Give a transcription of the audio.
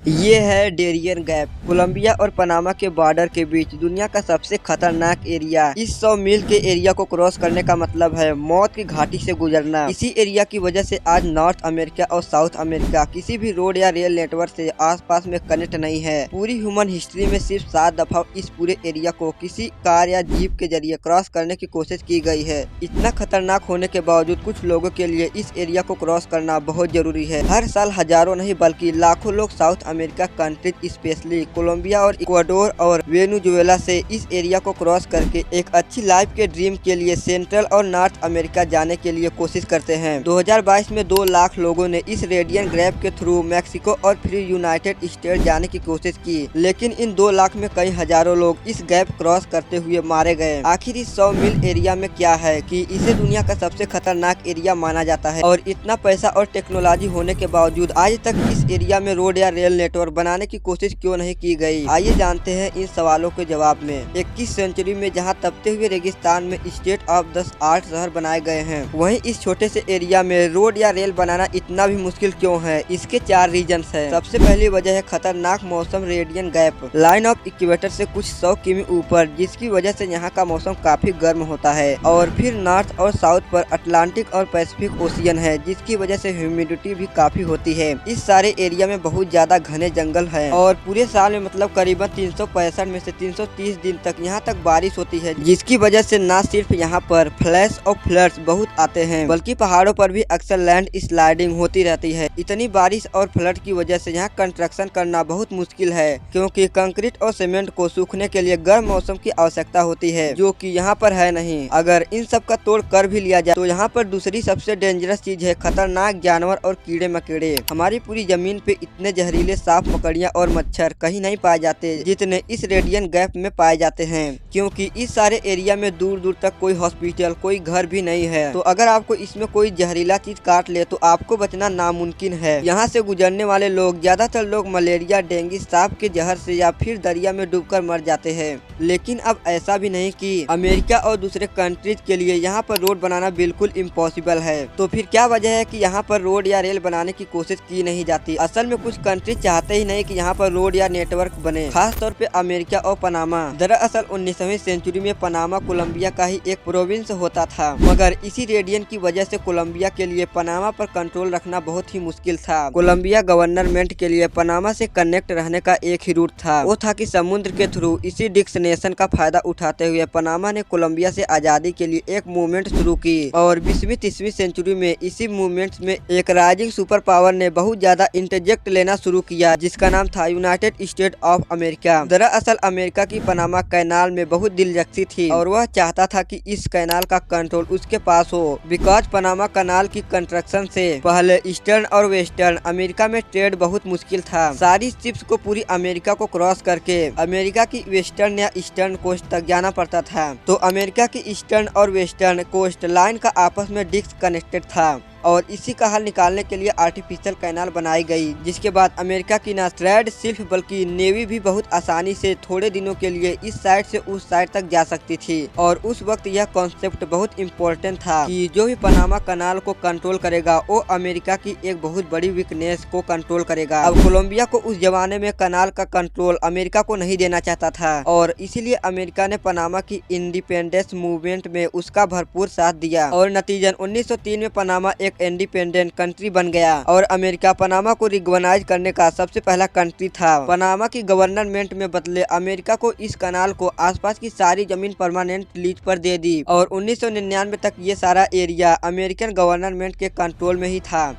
ये है Darien gap, Colombia और पनामा के बॉर्डर के बीच दुनिया का सबसे खतरनाक एरिया। इस 100 मील के एरिया को क्रॉस करने का मतलब है मौत की घाटी से गुजरना। इसी एरिया की वजह से आज नॉर्थ अमेरिका और साउथ अमेरिका किसी भी रोड या रेल नेटवर्क से आसपास में कनेक्ट नहीं है। पूरी ह्यूमन हिस्ट्री में सिर्फ 7 दफा इस पूरे एरिया को किसी कार या जीप के जरिए क्रॉस करने की कोशिश की गई है। इतना खतरनाक होने के बावजूद कुछ लोगों के लिए इस एरिया को क्रॉस करना बहुत जरूरी है। हर साल हजारों नहीं बल्कि लाखों लोग South America countries specially Colombia और इक्वाडोर और वेनेजुएला से इस एरिया को क्रॉस करके एक अच्छी लाइफ के ड्रीम के लिए सेंट्रल और नॉर्थ अमेरिका जाने के लिए कोशिश करते हैं। 2022 में 2 लाख लोगों ने इस रेडियन गैप के थ्रू मैक्सिको और फिर यूनाइटेड स्टेट जाने की कोशिश की, लेकिन इन 2 लाख में कई हजारों लोग इस गैप क्रॉस करते हुए मारे गए। आखिर इस 100 मील एरिया में क्या है कि इसे दुनिया का सबसे खतरनाक एरिया माना जाता है, और इतना पैसा और टेक्नोलॉजी होने के बावजूद आज तक इस एरिया में रोड या रेल नेटवर्क बनाने की कोशिश क्यों नहीं की गई। आइए जानते हैं इन सवालों के जवाब में। 21 सेंचुरी में जहां तपते हुए रेगिस्तान में स्टेट ऑफ द आर्ट शहर बनाए गए हैं, वहीं इस छोटे से एरिया में रोड या रेल बनाना इतना भी मुश्किल क्यों है। इसके 4 रीजन्स हैं। सबसे पहली वजह है खतरनाक मौसम radian gap line of equator से कुछ 100 किमी ऊपर, जिसकी वजह से यहाँ का मौसम काफी गर्म होता है। और फिर नॉर्थ और साउथ पर अटलांटिक और पैसिफिक ओशियन है, जिसकी वजह से ह्यूमिडिटी भी काफी होती है। इस सारे एरिया में बहुत ज्यादा घने जंगल है और पूरे साल में मतलब करीबन 365 में से 330 दिन तक यहाँ तक बारिश होती है, जिसकी वजह से न सिर्फ यहाँ पर फ्लैश और फ्लड्स बहुत आते हैं, बल्कि पहाड़ों पर भी अक्सर लैंड स्लाइडिंग होती रहती है। इतनी बारिश और फ्लड की वजह से यहाँ कंस्ट्रक्शन करना बहुत मुश्किल है, क्योंकि कंक्रीट और सीमेंट को सूखने के लिए गर्म मौसम की आवश्यकता होती है, जो कि यहाँ पर है नहीं। अगर इन सब का तोड़ कर भी लिया जाए तो यहाँ पर दूसरी सबसे डेंजरस चीज है खतरनाक जानवर और कीड़े मकोड़े। हमारी पूरी जमीन पे इतने जहरीले सांप, मकड़ियाँ और मच्छर कहीं नहीं पाए जाते जितने इस रेडियन गैप में पाए जाते हैं, क्योंकि इस सारे एरिया में दूर दूर तक कोई हॉस्पिटल, कोई घर भी नहीं है। तो अगर आपको इसमें कोई जहरीला चीज काट ले तो आपको बचना नामुमकिन है। यहाँ से गुजरने वाले लोग, ज्यादातर लोग मलेरिया, डेंगू, सांप के जहर से या फिर दरिया में डूबकर मर जाते हैं। लेकिन अब ऐसा भी नहीं कि अमेरिका और दूसरे कंट्रीज के लिए यहाँ पर रोड बनाना बिल्कुल इम्पॉसिबल है। तो फिर क्या वजह है कि यहाँ पर रोड या रेल बनाने की कोशिश की नहीं जाती। असल में कुछ कंट्रीज चाहते ही नहीं कि यहाँ पर रोड या नेटवर्क बने, खास तौर पे अमेरिका और पनामा। दरअसल 19वीं सेंचुरी में पनामा कोलंबिया का ही एक प्रोविंस होता था, मगर इसी रेडियन की वजह से कोलंबिया के लिए पनामा पर कंट्रोल रखना बहुत ही मुश्किल था। कोलंबिया गवर्नमेंट के लिए पनामा से कनेक्ट रहने का एक ही रूट था, वो था कि समुद्र के थ्रू इसी डिस्टिनेशन का फायदा उठाते हुए पनामा ने कोलंबिया से आजादी के लिए एक मूवमेंट शुरू की। और 20वीं-30वीं सेंचुरी में इसी मूवमेंट में एक राइजिंग सुपर पावर ने बहुत ज्यादा इंटरजेक्ट लेना शुरू किया, जिसका नाम था यूनाइटेड स्टेट ऑफ अमेरिका। दरअसल अमेरिका की पनामा कैनाल में बहुत दिलचस्पी थी और वह चाहता था कि इस कैनाल का कंट्रोल उसके पास हो, बिकॉज पनामा कैनाल की कंस्ट्रक्शन से पहले ईस्टर्न और वेस्टर्न अमेरिका में ट्रेड बहुत मुश्किल था। सारी शिप्स को पूरी अमेरिका को क्रॉस करके अमेरिका की वेस्टर्न या ईस्टर्न कोस्ट तक जाना पड़ता था। तो अमेरिका की ईस्टर्न और वेस्टर्न कोस्ट लाइन का आपस में डिस्कनेक्टेड था, और इसी का हल निकालने के लिए आर्टिफिशियल कैनाल बनाई गई, जिसके बाद अमेरिका की न ट्रेड सिर्फ बल्कि नेवी भी बहुत आसानी से थोड़े दिनों के लिए इस साइड से उस साइड तक जा सकती थी। और उस वक्त यह कॉन्सेप्ट बहुत इम्पोर्टेंट था कि जो भी पनामा कैनाल को कंट्रोल करेगा वो अमेरिका की एक बहुत बड़ी वीकनेस को कंट्रोल करेगा। अब कोलंबिया को उस जमाने में कैनाल का कंट्रोल अमेरिका को नहीं देना चाहता था, और इसीलिए अमेरिका ने पनामा की इंडिपेंडेंस मूवमेंट में उसका भरपूर साथ दिया, और नतीजन 1903 में पनामा एक इंडिपेंडेंट कंट्री बन गया, और अमेरिका पनामा को रिकॉग्नाइज करने का सबसे पहला कंट्री था। पनामा की गवर्नमेंट में बदले अमेरिका को इस कनाल को आसपास की सारी जमीन परमानेंट लीज पर दे दी, और 1999 तक ये सारा एरिया अमेरिकन गवर्नमेंट के कंट्रोल में ही था।